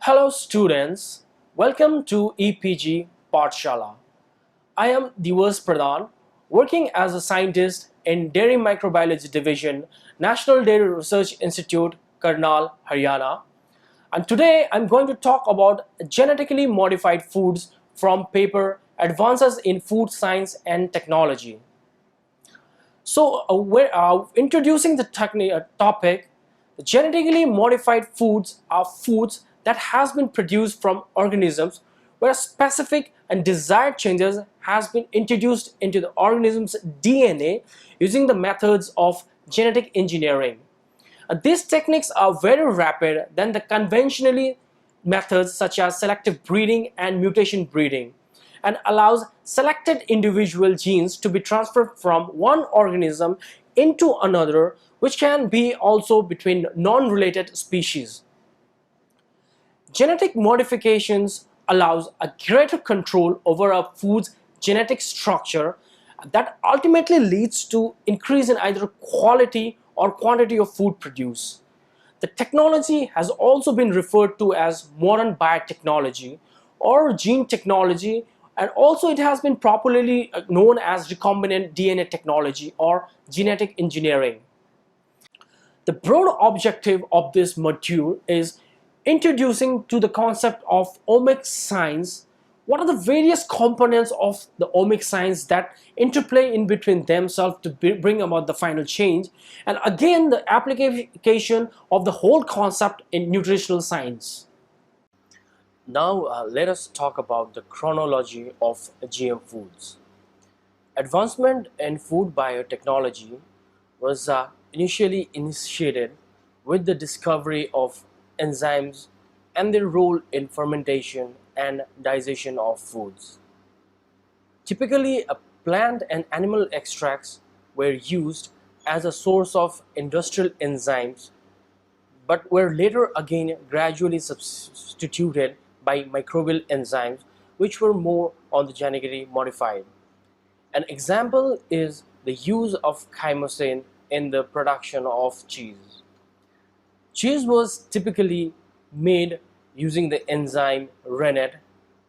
Hello students, welcome to EPG Pathshala. I am Divas Pradhan, working as a scientist in Dairy Microbiology Division, National Dairy Research Institute, Karnal, Haryana. And today I'm going to talk about genetically modified foods from paper Advances in Food Science and Technology. So we're introducing the topic. Genetically modified foods are foods that has been produced from organisms where specific and desired changes has been introduced into the organism's DNA using the methods of genetic engineering. These techniques are very rapid than the conventionally methods such as selective breeding and mutation breeding, and allows selected individual genes to be transferred from one organism into another, which can be also between non-related species. Genetic modifications allows a greater control over a food's genetic structure that ultimately leads to increase in either quality or quantity of food produced. The technology has also been referred to as modern biotechnology or gene technology, and also it has been popularly known as recombinant DNA technology or genetic engineering. The broad objective of this module is introducing to the concept of omics science. What are the various components of the omics science that interplay in between themselves to bring about the final change, and again the application of the whole concept in nutritional science. Now let us talk about the chronology of GM foods. Advancement in food biotechnology was initially initiated with the discovery of enzymes and their role in fermentation and digestion of foods. Typically, plant and animal extracts were used as a source of industrial enzymes, but were later again gradually substituted by microbial enzymes, which were more on the genetically modified. An example is the use of chymosin in the production of cheese. Cheese was typically made using the enzyme rennet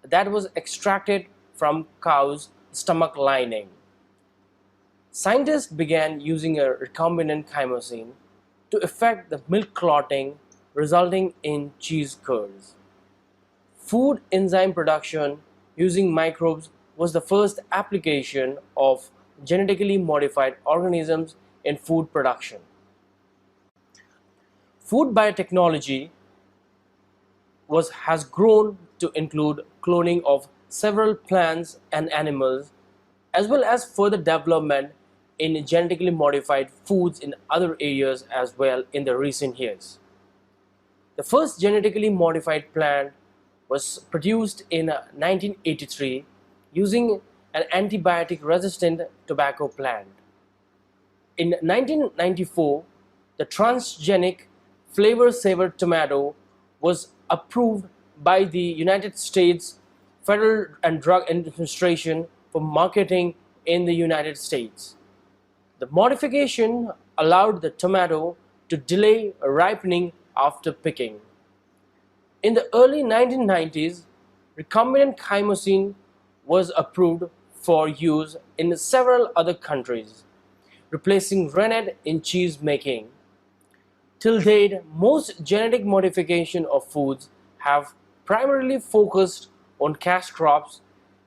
that was extracted from cows' stomach lining. Scientists began using a recombinant chymosin to effect the milk clotting, resulting in cheese curds. Food enzyme production using microbes was the first application of genetically modified organisms in food production. Food biotechnology has grown to include cloning of several plants and animals, as well as further development in genetically modified foods in other areas as well in the recent years. The first genetically modified plant was produced in 1983 using an antibiotic-resistant tobacco plant. In 1994, the transgenic flavor-saver tomato was approved by the United States Federal and Drug Administration for marketing in the United States. The modification allowed the tomato to delay ripening after picking. In the early 1990s, recombinant chymosin was approved for use in several other countries, replacing rennet in cheese making. Till date, most genetic modification of foods have primarily focused on cash crops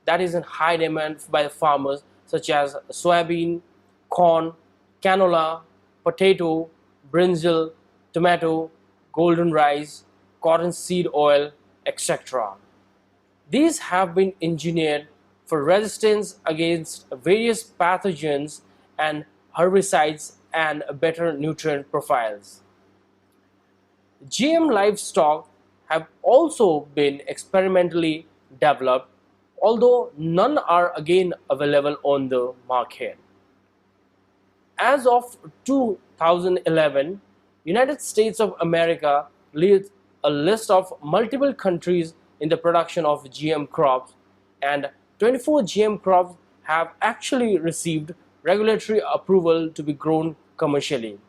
that is in high demand by the farmers, such as soybean, corn, canola, potato, brinjal, tomato, golden rice, cottonseed oil, etc. These have been engineered for resistance against various pathogens and herbicides and better nutrient profiles. GM livestock have also been experimentally developed, although none are again available on the market. As of 2011, United States of America leads a list of multiple countries in the production of GM crops, and 24 GM crops have actually received regulatory approval to be grown commercially.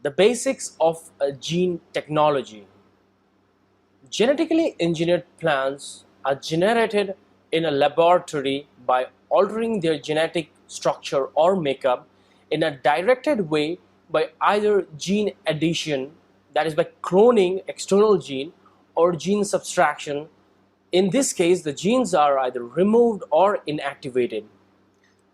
The basics of gene technology. Genetically engineered plants are generated in a laboratory by altering their genetic structure or makeup in a directed way by either gene addition, that is by cloning external gene, or gene subtraction. In this case, the genes are either removed or inactivated.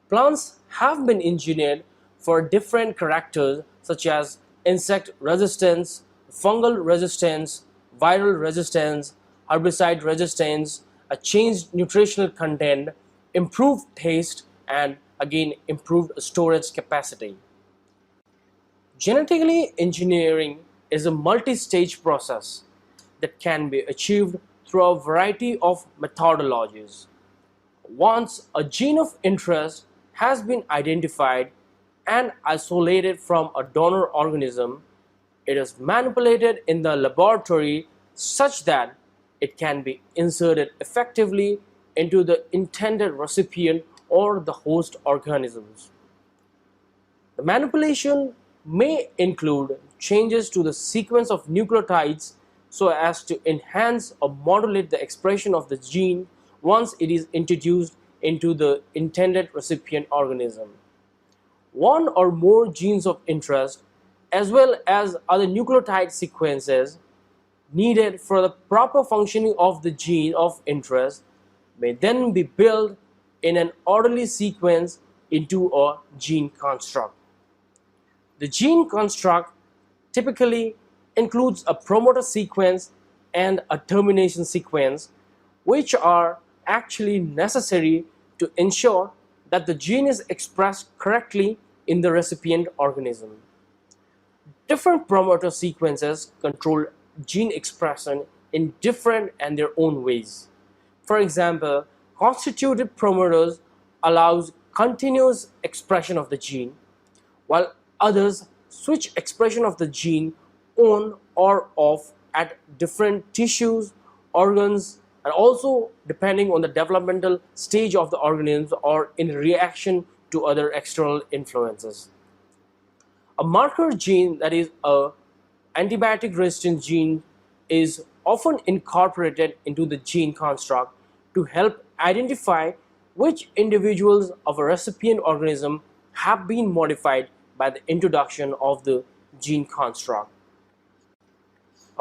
Plants have been engineered for different characters such as insect resistance, fungal resistance, viral resistance, herbicide resistance, a changed nutritional content, improved taste, and again improved storage capacity. Genetically engineering is a multi-stage process that can be achieved through a variety of methodologies. Once a gene of interest has been identified and isolated from a donor organism, it is manipulated in the laboratory such that it can be inserted effectively into the intended recipient or the host organisms. The manipulation may include changes to the sequence of nucleotides so as to enhance or modulate the expression of the gene once it is introduced into the intended recipient organism. One or more genes of interest, as well as other nucleotide sequences needed for the proper functioning of the gene of interest, may then be built in an orderly sequence into a gene construct. The gene construct typically includes a promoter sequence and a termination sequence, which are actually necessary to ensure that the gene is expressed correctly in the recipient organism. Different promoter sequences control gene expression in different and their own ways. For example, constitutive promoters allows continuous expression of the gene, while others switch expression of the gene on or off at different tissues, organs, and also depending on the developmental stage of the organisms or in reaction to other external influences. A marker gene, that is a antibiotic resistant gene, is often incorporated into the gene construct to help identify which individuals of a recipient organism have been modified by the introduction of the gene construct.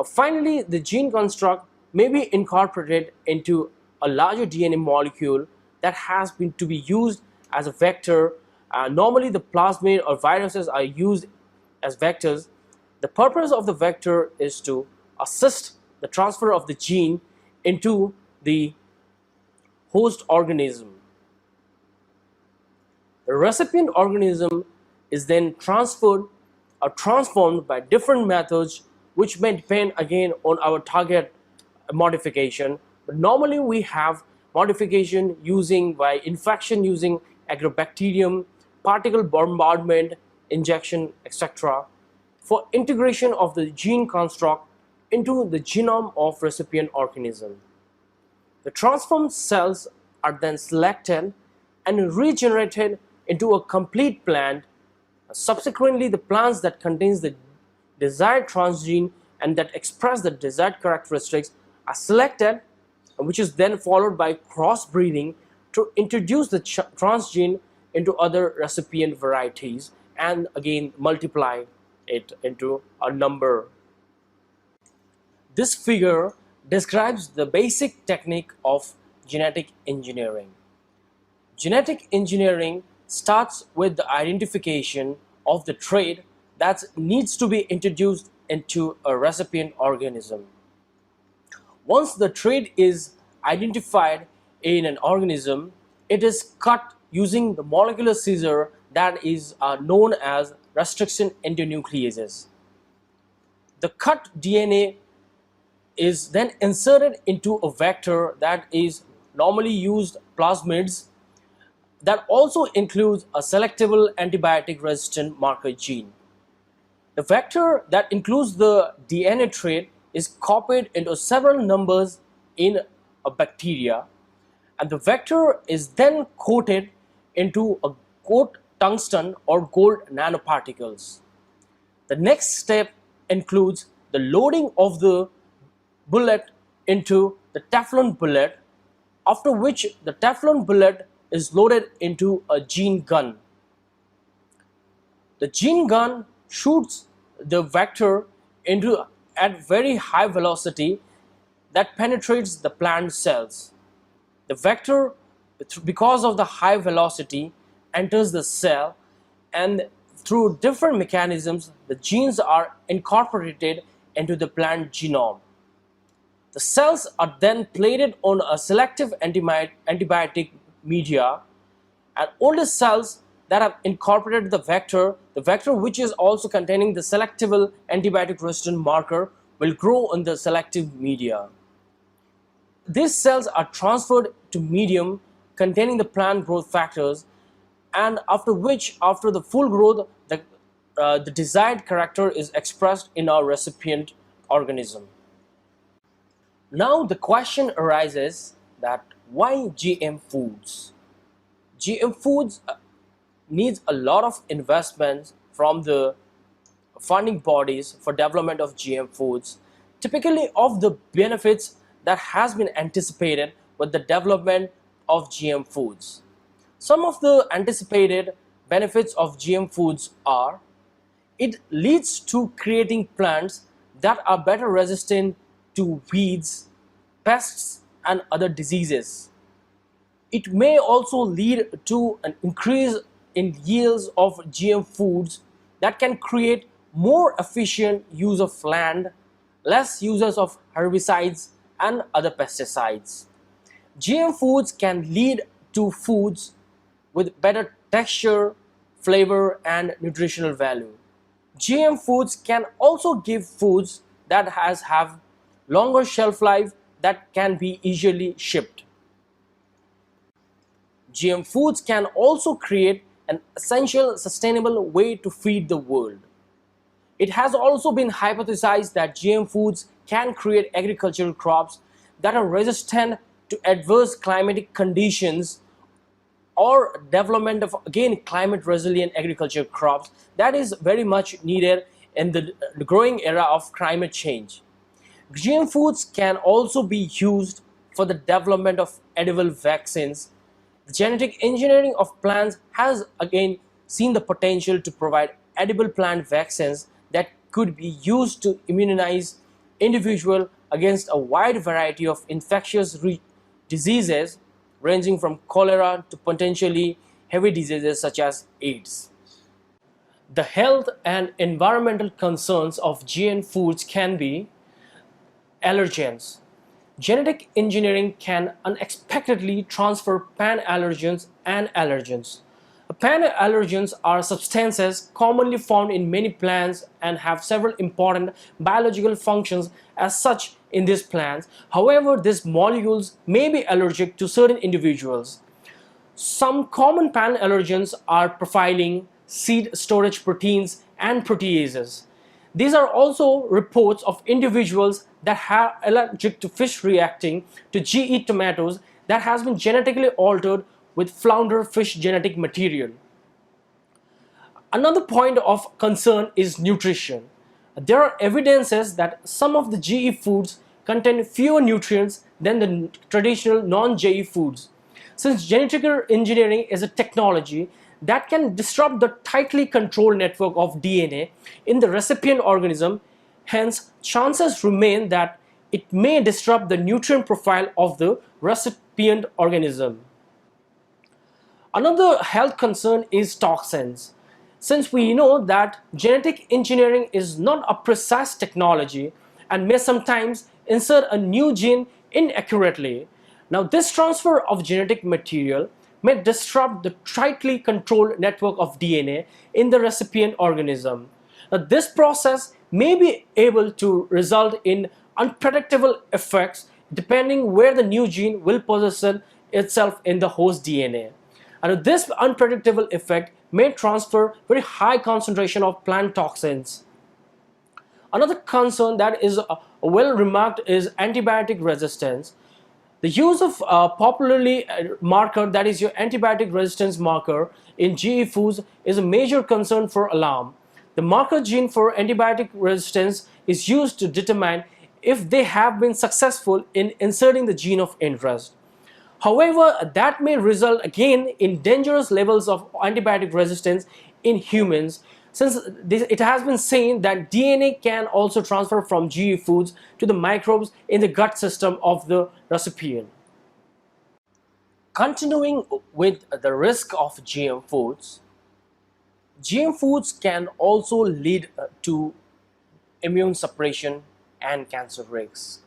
Finally, the gene construct may be incorporated into a larger DNA molecule that has been to be used as a vector. Normally, the plasmid or viruses are used as vectors. The purpose of the vector is to assist the transfer of the gene into the host organism. The recipient organism is then transferred or transformed by different methods which may depend again on our target modification. But normally we have modification using by infection using agrobacterium, particle bombardment, injection, etc. for integration of the gene construct into the genome of recipient organism. The transformed cells are then selected and regenerated into a complete plant. Subsequently, the plants that contains the desired transgene and that express the desired characteristics are selected, which is then followed by crossbreeding to introduce the transgene into other recipient varieties and again multiply it into a number. This figure describes the basic technique of genetic engineering. Genetic engineering starts with the identification of the trait that needs to be introduced into a recipient organism. Once the trait is identified in an organism, it is cut using the molecular scissor that is known as restriction endonucleases. The cut DNA is then inserted into a vector that is normally used plasmids that also includes a selectable antibiotic resistant marker gene. The vector that includes the DNA trait is copied into several numbers in a bacteria, and the vector is then coated into a gold tungsten or gold nanoparticles. The next step includes the loading of the bullet into the Teflon bullet, after which the Teflon bullet is loaded into a gene gun. The gene gun shoots the vector into at very high velocity that penetrates the plant cells. The vector, because of the high velocity, enters the cell, and through different mechanisms, the genes are incorporated into the plant genome. The cells are then plated on a selective antibiotic media, and only cells that have incorporated the vector which is also containing the selectable antibiotic resistant marker, will grow on the selective media. These cells are transferred to medium containing the plant growth factors, and after the full growth, the desired character is expressed in our recipient organism. Now the question arises that why GM foods? GM foods needs a lot of investments from the funding bodies for development of GM foods, typically of the benefits that has been anticipated with the development of GM foods. Some of the anticipated benefits of GM foods are: it leads to creating plants that are better resistant to weeds, pests, and other diseases. It may also lead to an increase in yields of GM foods that can create more efficient use of land, less uses of herbicides and other pesticides. GM foods can lead to foods with better texture, flavor, and nutritional value. GM foods can also give foods that have longer shelf life that can be easily shipped. GM foods can also create an essential sustainable way to feed the world. It has also been hypothesized that GM foods can create agricultural crops that are resistant to adverse climatic conditions, or development of again climate resilient agriculture crops that is very much needed in the growing era of climate change. GM foods can also be used for the development of edible vaccines. The genetic engineering of plants has again seen the potential to provide edible plant vaccines that could be used to immunize individuals against a wide variety of infectious diseases, ranging from cholera to potentially heavy diseases such as AIDS. The health and environmental concerns of GM foods can be allergens. Genetic engineering can unexpectedly transfer pan-allergens and allergens. Pan-allergens are substances commonly found in many plants and have several important biological functions as such in these plants. However, these molecules may be allergic to certain individuals. Some common pan-allergens are profiling, seed storage proteins, and proteases. These are also reports of individuals that are allergic to fish reacting to GE tomatoes that has been genetically altered with flounder fish genetic material. Another point of concern is nutrition. There are evidences that some of the GE foods contain fewer nutrients than the traditional non-GE foods. Since genetic engineering is a technology that can disrupt the tightly controlled network of DNA in the recipient organism, hence chances remain that it may disrupt the nutrient profile of the recipient organism. Another health concern is toxins. Since we know that genetic engineering is not a precise technology and may sometimes insert a new gene inaccurately, now this transfer of genetic material may disrupt the tightly controlled network of DNA in the recipient organism. Now, this process may be able to result in unpredictable effects depending where the new gene will position itself in the host DNA. And this unpredictable effect may transfer very high concentration of plant toxins. Another concern that is well remarked is antibiotic resistance. The use of popularly marker, that is your antibiotic resistance marker in GE foods, is a major concern for alarm. The marker gene for antibiotic resistance is used to determine if they have been successful in inserting the gene of interest. However, that may result again in dangerous levels of antibiotic resistance in humans, since it has been seen that DNA can also transfer from GE foods to the microbes in the gut system of the recipient. Continuing with the risk of GM foods can also lead to immune suppression and cancer risks.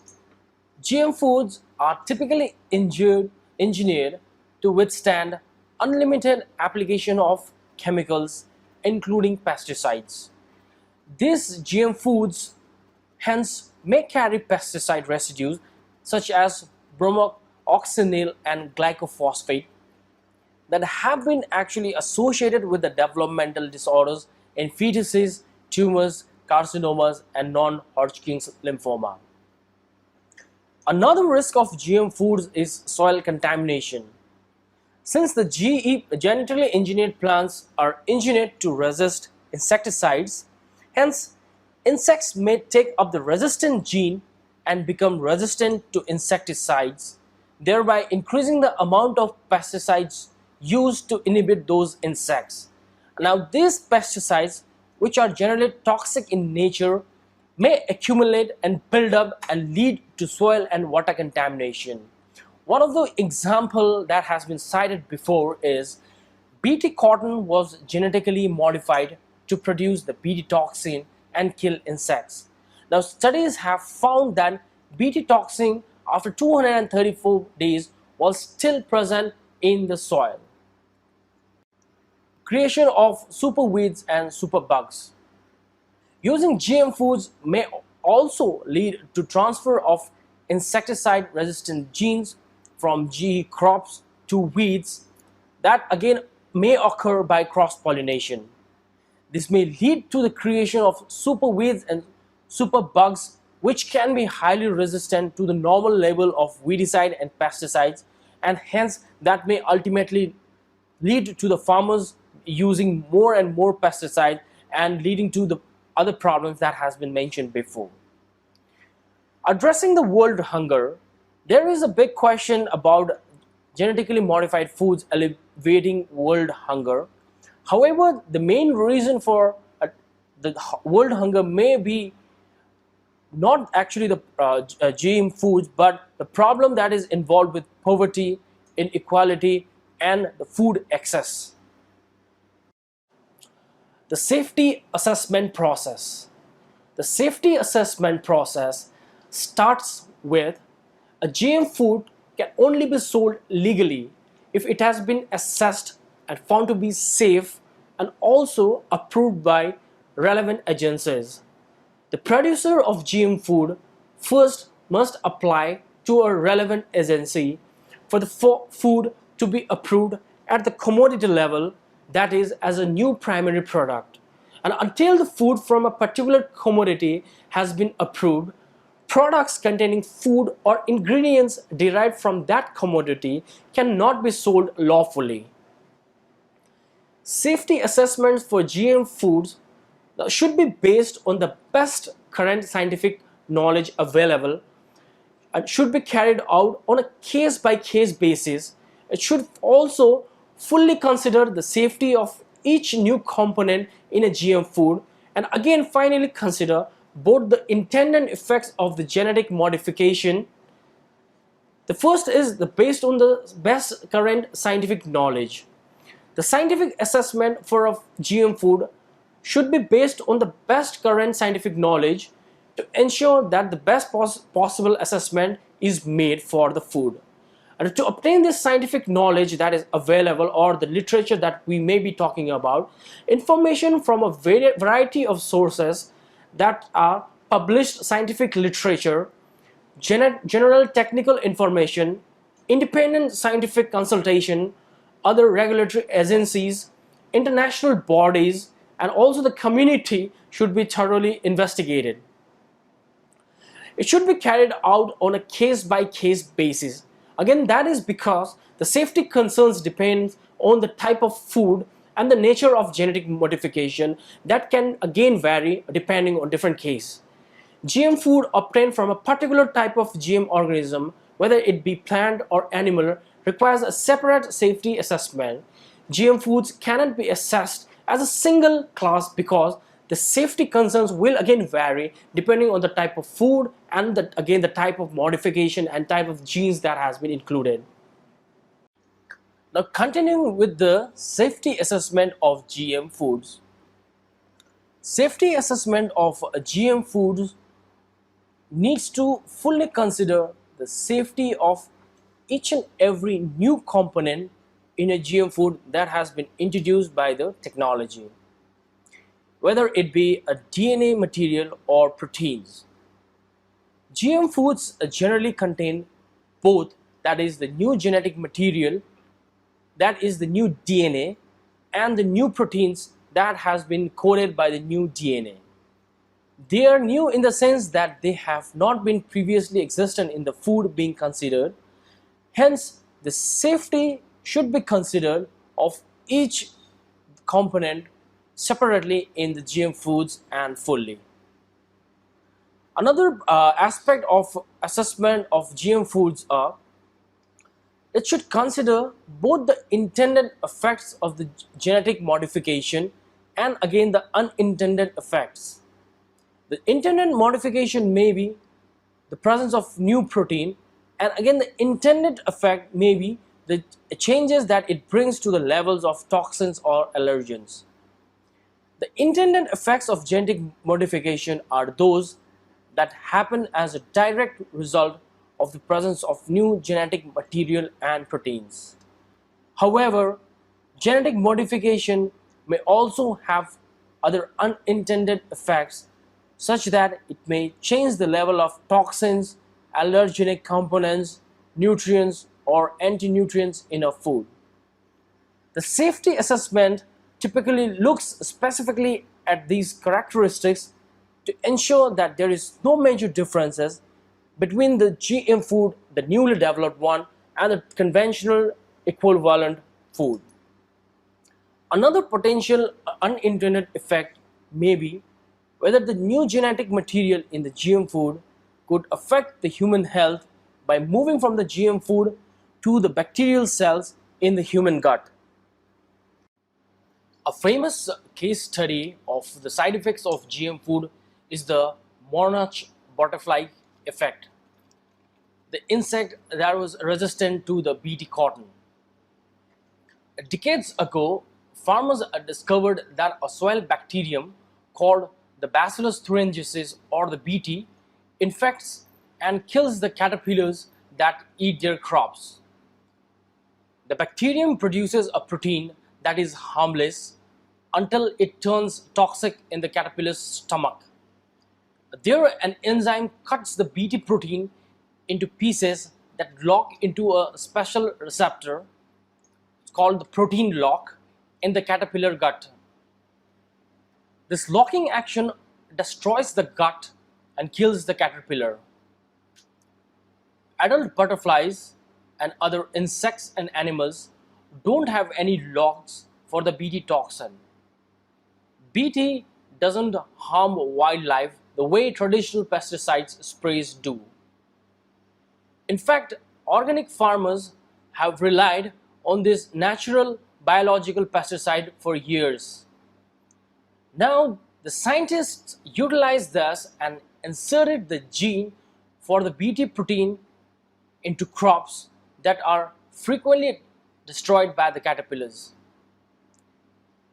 GM foods are typically engineered to withstand unlimited application of chemicals, including pesticides. These GM foods hence may carry pesticide residues such as bromoxynil and glycophosphate that have been actually associated with the developmental disorders in fetuses, tumors, carcinomas, and non-Hodgkin's lymphoma. Another risk of GM foods is soil contamination. Since the genetically engineered plants are engineered to resist insecticides, hence insects may take up the resistant gene and become resistant to insecticides, thereby increasing the amount of pesticides used to inhibit those insects. Now, these pesticides, which are generally toxic in nature, may accumulate and build up and lead to soil and water contamination. One of the example that has been cited before is Bt cotton was genetically modified to produce the Bt toxin and kill insects. Now, studies have found that Bt toxin after 234 days was still present in the soil. Creation of superweeds and superbugs. Using GM foods may also lead to transfer of insecticide-resistant genes from GE crops to weeds that again may occur by cross-pollination. This may lead to the creation of superweeds and superbugs which can be highly resistant to the normal level of weedicide and pesticides, and hence that may ultimately lead to the farmers using more and more pesticide and leading to the other problems that has been mentioned before. Addressing the world hunger, there is a big question about genetically modified foods alleviating world hunger. However, the main reason for the world hunger may be not actually the GM foods, but the problem that is involved with poverty, inequality, and the food excess. The safety assessment process. The safety assessment process starts with a GM food can only be sold legally if it has been assessed and found to be safe and also approved by relevant agencies. The producer of GM food first must apply to a relevant agency for the food to be approved at the commodity level, that is, as a new primary product. And until the food from a particular commodity has been approved, products containing food or ingredients derived from that commodity cannot be sold lawfully. Safety assessments for GM foods should be based on the best current scientific knowledge available and should be carried out on a case-by-case basis. It should also fully consider the safety of each new component in a GM food, and again finally consider both the intended effects of the genetic modification. The first is based on the best current scientific knowledge. The scientific assessment for a GM food should be based on the best current scientific knowledge to ensure that the best possible assessment is made for the food. And to obtain this scientific knowledge that is available, or the literature that we may be talking about, information from a variety of sources that are published scientific literature, general technical information, independent scientific consultation, other regulatory agencies, international bodies, and also the community should be thoroughly investigated. It should be carried out on a case-by-case basis. Again, that is because the safety concerns depend on the type of food and the nature of genetic modification that can again vary depending on different case. GM food obtained from a particular type of GM organism, whether it be plant or animal, requires a separate safety assessment. GM foods cannot be assessed as a single class because the safety concerns will again vary depending on the type of food and again the type of modification and type of genes that has been included. Now continuing with the safety assessment of GM foods. Safety assessment of GM foods needs to fully consider the safety of each and every new component in a GM food that has been introduced by the technology, whether it be a DNA material or proteins. GM foods generally contain both, that is the new genetic material, that is the new DNA, and the new proteins that has been coded by the new DNA. They are new in the sense that they have not been previously existent in the food being considered. Hence, the safety should be considered of each component separately in the GM foods and fully. Another aspect of assessment of GM foods are it should consider both the intended effects of the genetic modification and again the unintended effects. The intended modification may be the presence of new protein, and again the intended effect may be the changes that it brings to the levels of toxins or allergens. The intended effects of genetic modification are those that happen as a direct result of the presence of new genetic material and proteins. However, genetic modification may also have other unintended effects such that it may change the level of toxins, allergenic components, nutrients, or anti-nutrients in a food. The safety assessment typically looks specifically at these characteristics to ensure that there is no major differences between the GM food, the newly developed one, and the conventional equivalent food. Another potential unintended effect may be whether the new genetic material in the GM food could affect the human health by moving from the GM food to the bacterial cells in the human gut. A famous case study of the side effects of GM food is the Monarch butterfly effect, the insect that was resistant to the Bt cotton. Decades ago, farmers discovered that a soil bacterium called the Bacillus thuringiensis or the Bt infects and kills the caterpillars that eat their crops. The bacterium produces a protein that is harmless until it turns toxic in the caterpillar's stomach. There, an enzyme cuts the Bt protein into pieces that lock into a special receptor called the protein lock in the caterpillar gut. This locking action destroys the gut and kills the caterpillar. Adult butterflies and other insects and animals don't have any locks for the Bt toxin. Bt doesn't harm wildlife the way traditional pesticides sprays do. In fact, organic farmers have relied on this natural biological pesticide for years. Now, the scientists utilized this and inserted the gene for the Bt protein into crops that are frequently destroyed by the caterpillars.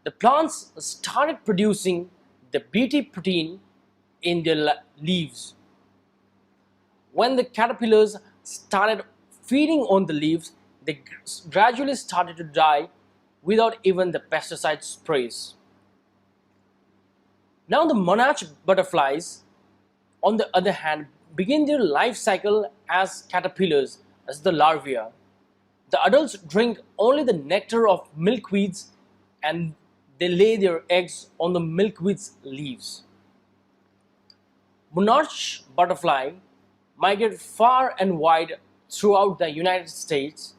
The plants started producing the Bt protein in their leaves. When the caterpillars started feeding on the leaves, they gradually started to die without even the pesticide sprays. Now the monarch butterflies, on the other hand, begin their life cycle as caterpillars, as the larvae. The adults drink only the nectar of milkweeds and they lay their eggs on the milkweed's leaves. Monarch butterfly migrate far and wide throughout the United States,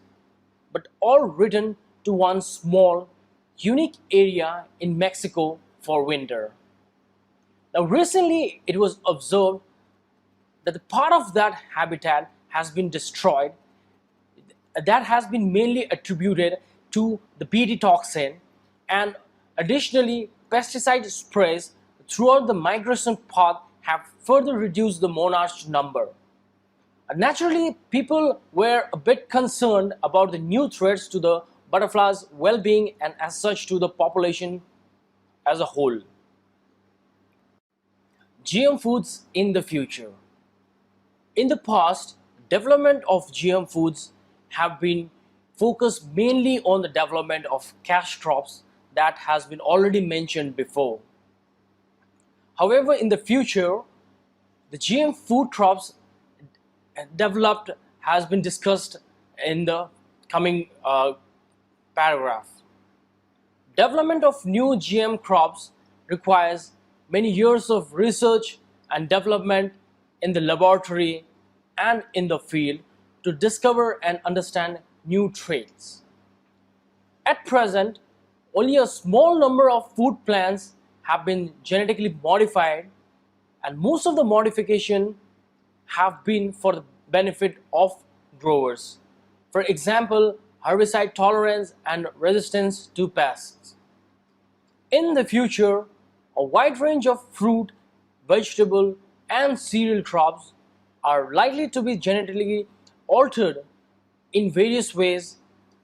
but all return to one small, unique area in Mexico for winter. Now, recently it was observed that the part of that habitat has been destroyed, that has been mainly attributed to the BT toxin, and additionally pesticide sprays throughout the migration path have further reduced the monarch number. Naturally, people were a bit concerned about the new threats to the butterflies' well-being and as such to the population as a whole. GM foods in the future. In the past, development of GM foods have been focused mainly on the development of cash crops that has been already mentioned before. However, in the future, the GM food crops developed has been discussed in the coming paragraph. Development of new GM crops requires many years of research and development in the laboratory and in the field to discover and understand new traits. At present, only a small number of food plants have been genetically modified, and most of the modification have been for the benefit of growers. For example, herbicide tolerance and resistance to pests. In the future, a wide range of fruit, vegetable, and cereal crops are likely to be genetically altered in various ways,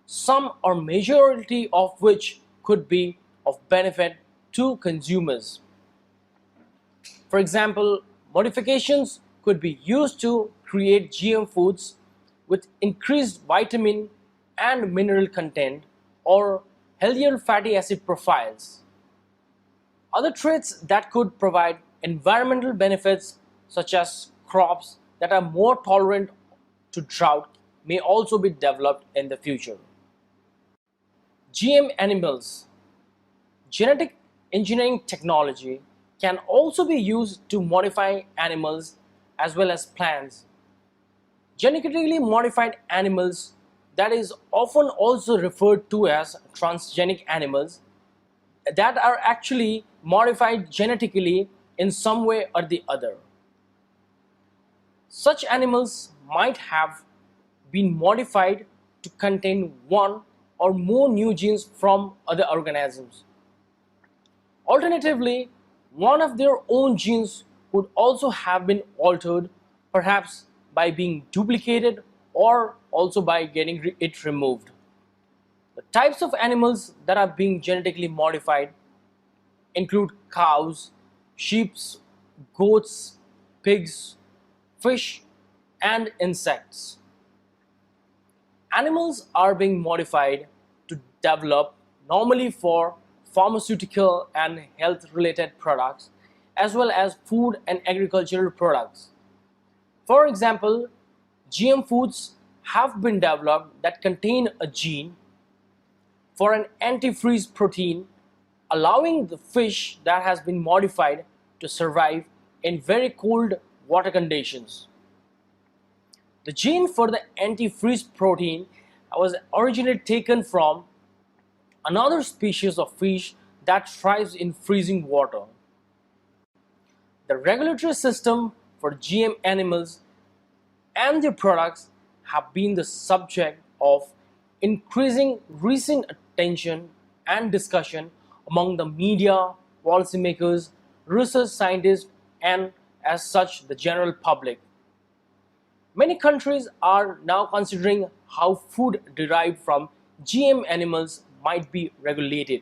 some or majority of which could be of benefit to consumers. For example, modifications could be used to create GM foods with increased vitamin and mineral content or healthier fatty acid profiles. Other traits that could provide environmental benefits, such as crops that are more tolerant to drought, may also be developed in the future. GM animals. Genetic engineering technology can also be used to modify animals as well as plants. Genetically modified animals, that is often also referred to as transgenic animals, that are actually modified genetically in some way or the other. Such animals might have been modified to contain one or more new genes from other organisms. Alternatively, one of their own genes could also have been altered, perhaps by being duplicated or also by getting it removed. The types of animals that are being genetically modified include cows, sheep, goats, pigs, fish, and insects. Animals are being modified to develop normally for pharmaceutical and health related products as well as food and agricultural products. For example, GM foods have been developed that contain a gene for an antifreeze protein, allowing the fish that has been modified to survive in very cold water conditions. The gene for the antifreeze protein was originally taken from another species of fish that thrives in freezing water. The regulatory system for GM animals and their products have been the subject of increasing recent attention and discussion among the media, policymakers, research scientists, and as such the general public. Many countries are now considering how food derived from GM animals might be regulated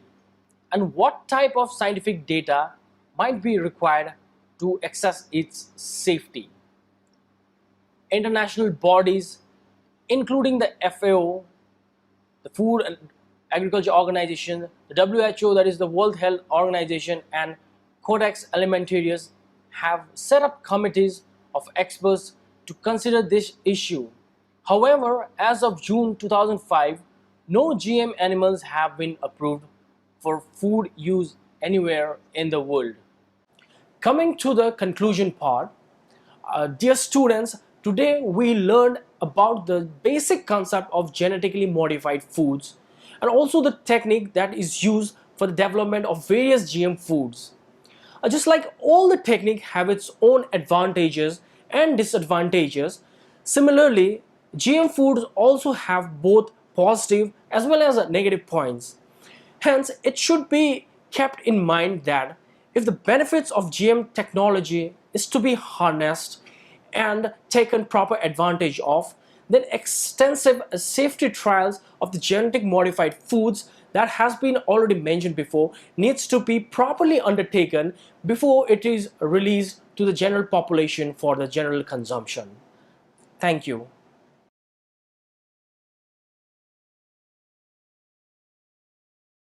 and what type of scientific data might be required to assess its safety. International bodies, including the FAO, the Food and Agriculture Organization, the WHO, that is the World Health Organization, and Codex Alimentarius, have set up committees of experts to consider this issue. However, as of June 2005, no GM animals have been approved for food use anywhere in the world. Coming to the conclusion part, dear students, today we learned about the basic concept of genetically modified foods and also the technique that is used for the development of various GM foods. Just like all the technique have its own advantages and disadvantages. Similarly, GM foods also have both positive as well as negative points. Hence, it should be kept in mind that if the benefits of GM technology is to be harnessed and taken proper advantage of, then extensive safety trials of the genetic modified foods that has been already mentioned before needs to be properly undertaken before it is released to the general population for the general consumption. Thank you.